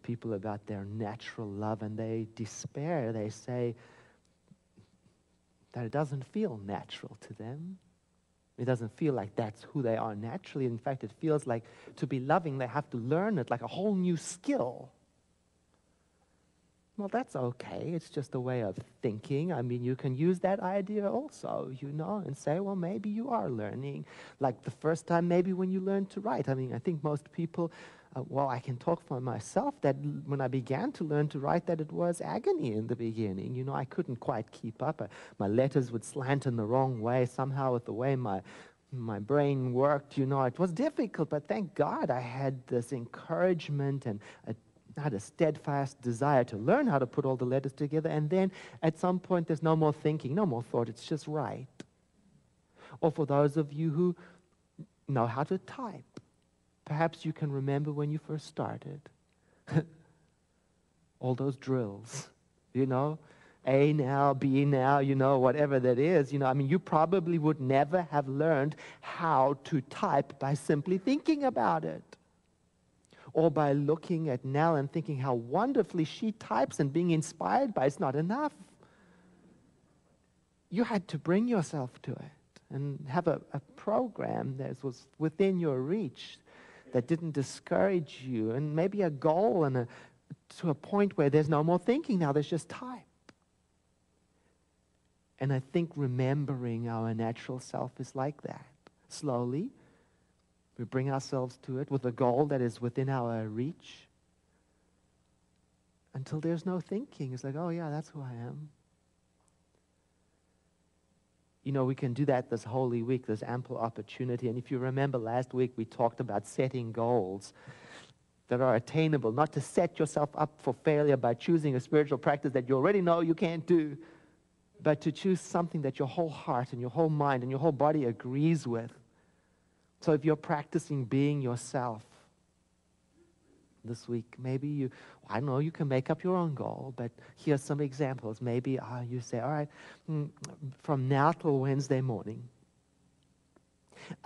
people about their natural love, and they despair. They say that it doesn't feel natural to them. It doesn't feel like that's who they are naturally. In fact, it feels like to be loving, they have to learn it like a whole new skill. Well, that's okay. It's just a way of thinking. I mean, you can use that idea also, and say, well, maybe you are learning. Like the first time, maybe when you learned to write. I mean, I think most people, I can talk for myself that when I began to learn to write, that it was agony in the beginning. I couldn't quite keep up. My letters would slant in the wrong way. Somehow with the way my brain worked, it was difficult. But thank God I had this encouragement and had a steadfast desire to learn how to put all the letters together, and then at some point there's no more thinking, no more thought, it's just right. Or for those of you who know how to type, perhaps you can remember when you first started. All those drills, A now, B now, whatever that is, you probably would never have learned how to type by simply thinking about it. Or by looking at Nell and thinking how wonderfully she types and being inspired by it's not enough. You had to bring yourself to it and have a program that was within your reach, that didn't discourage you, and maybe a goal and to a point where there's no more thinking now, there's just type. And I think remembering our natural self is like that. Slowly, we bring ourselves to it with a goal that is within our reach until there's no thinking. It's like, oh yeah, that's who I am. We can do that this Holy Week. There's ample opportunity. And if you remember last week, we talked about setting goals that are attainable, not to set yourself up for failure by choosing a spiritual practice that you already know you can't do, but to choose something that your whole heart and your whole mind and your whole body agrees with. So if you're practicing being yourself this week, maybe you can make up your own goal, but here's some examples. Maybe you say, all right, from now till Wednesday morning,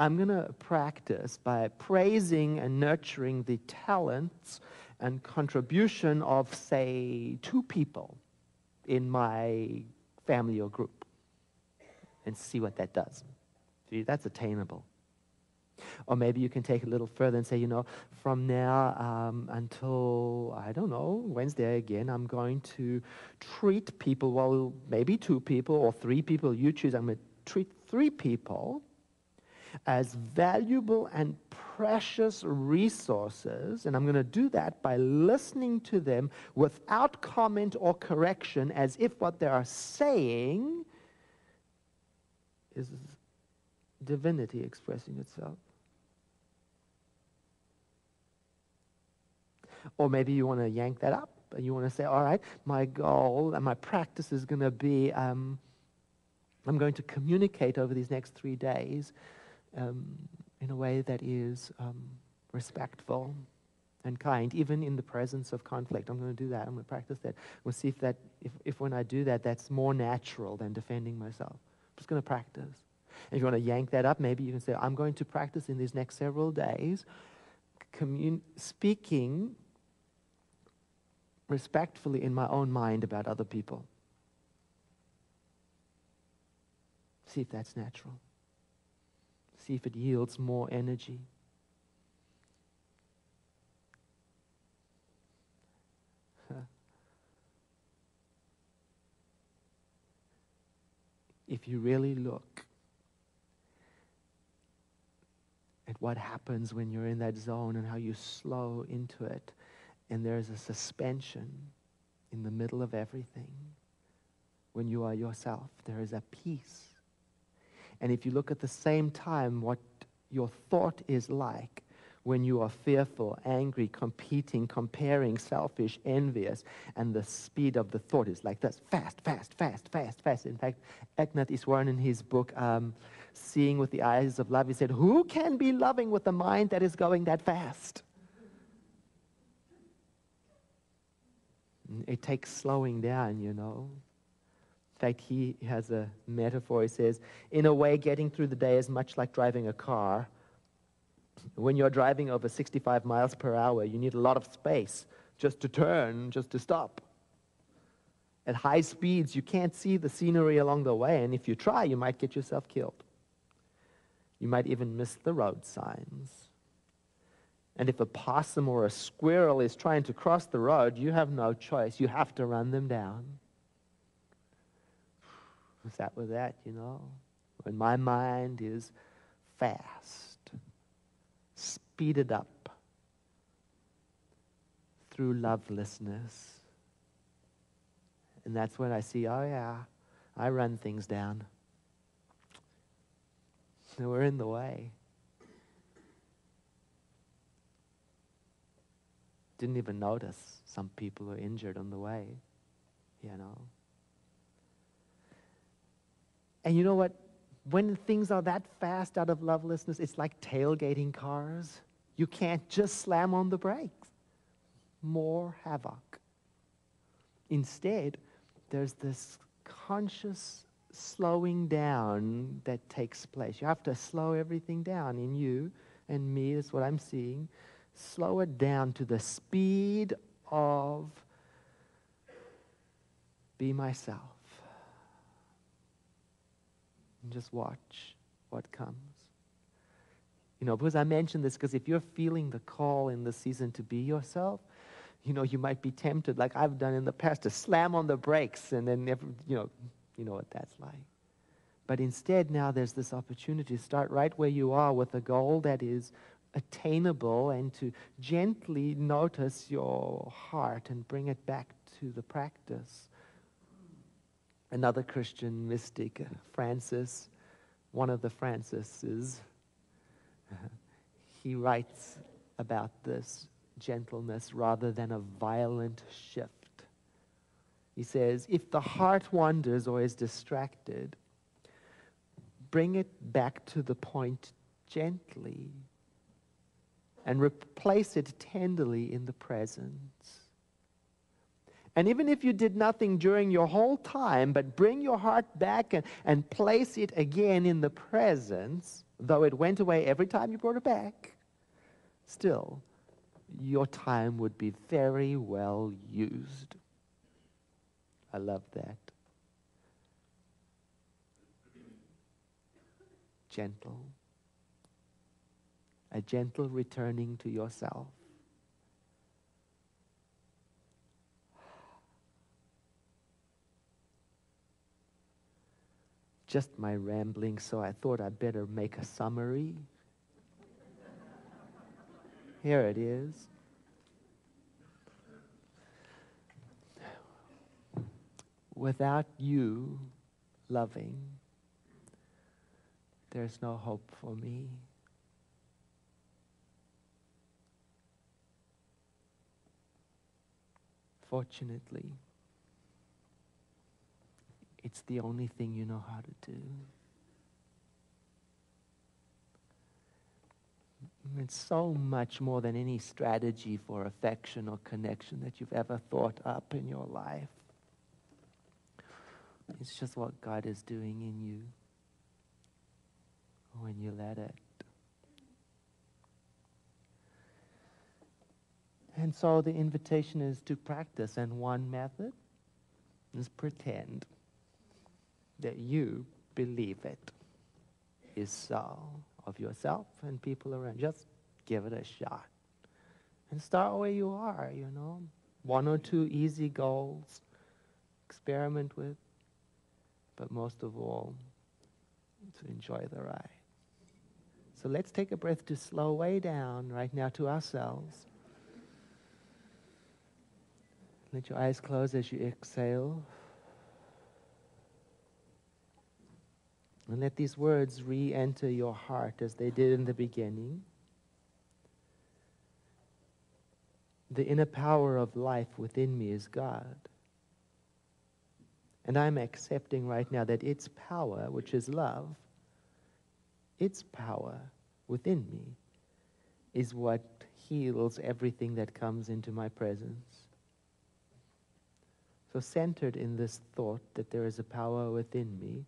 I'm going to practice by praising and nurturing the talents and contribution of, say, 2 people in my family or group, and see what that does. See, that's attainable. Or maybe you can take it a little further and say, from now until, I don't know, Wednesday again, I'm going to treat people, well, maybe 2 people or 3 people, you choose. I'm going to treat 3 people as valuable and precious resources, and I'm going to do that by listening to them without comment or correction, as if what they are saying is divinity expressing itself. Or maybe you want to yank that up and you want to say, all right, my goal and my practice is going to be, I'm going to communicate over these next 3 days in a way that is respectful and kind, even in the presence of conflict. I'm going to do that. I'm going to practice that. We'll see if when I do that, that's more natural than defending myself. I'm just going to practice. And if you want to yank that up, maybe you can say, I'm going to practice in these next several days speaking respectfully in my own mind about other people. See if that's natural. See if it yields more energy. If you really look at what happens when you're in that zone and how you slow into it, and there's a suspension in the middle of everything. When you are yourself, there is a peace. And if you look at the same time what your thought is like when you are fearful, angry, competing, comparing, selfish, envious, and the speed of the thought is like this, fast, fast, fast, fast, fast. In fact, Eknath Easwaran in his book, Seeing with the Eyes of Love, he said, who can be loving with a mind that is going that fast? It takes slowing down, In fact, he has a metaphor. He says, in a way, getting through the day is much like driving a car. When you're driving over 65 miles per hour, you need a lot of space just to turn, just to stop. At high speeds, you can't see the scenery along the way, and if you try, you might get yourself killed. You might even miss the road signs. And if a possum or a squirrel is trying to cross the road, you have no choice. You have to run them down. Is that with that, When my mind is fast, speeded up through lovelessness. And that's when I see, oh yeah, I run things down. We're in the way. Didn't even notice some people were injured on the way, And you know what? When things are that fast out of lovelessness, it's like tailgating cars. You can't just slam on the brakes. More havoc. Instead, there's this conscious slowing down that takes place. You have to slow everything down in you and me. That's what I'm seeing. Slow it down to the speed of be myself. And just watch what comes. Because I mentioned this because if you're feeling the call in this season to be yourself, you might be tempted, like I've done in the past, to slam on the brakes and then never, you know what that's like. But instead now there's this opportunity to start right where you are with a goal that is attainable and to gently notice your heart and bring it back to the practice. Another Christian mystic, Francis, one of the Francises, he writes about this gentleness rather than a violent shift. He says, if the heart wanders or is distracted, bring it back to the point gently and replace it tenderly in the presence. And even if you did nothing during your whole time, but bring your heart back and place it again in the presence, though it went away every time you brought it back, still, your time would be very well used. I love that. Gentle. A gentle returning to yourself. Just my rambling, so I thought I'd better make a summary. Here it is. Without you loving, there's no hope for me. Fortunately, it's the only thing you know how to do. It's so much more than any strategy for affection or connection that you've ever thought up in your life. It's just what God is doing in you when you let it. And so the invitation is to practice, and one method is pretend that you believe it is so of yourself and people around. Just give it a shot. And start where you are, 1 or 2 easy goals. Experiment with. But most of all, to enjoy the ride. So let's take a breath to slow way down right now to ourselves. Let your eyes close as you exhale. And let these words re-enter your heart as they did in the beginning. The inner power of life within me is God. And I'm accepting right now that its power, which is love, its power within me is what heals everything that comes into my presence. So centered in this thought that there is a power within me,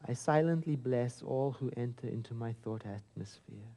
I silently bless all who enter into my thought atmosphere.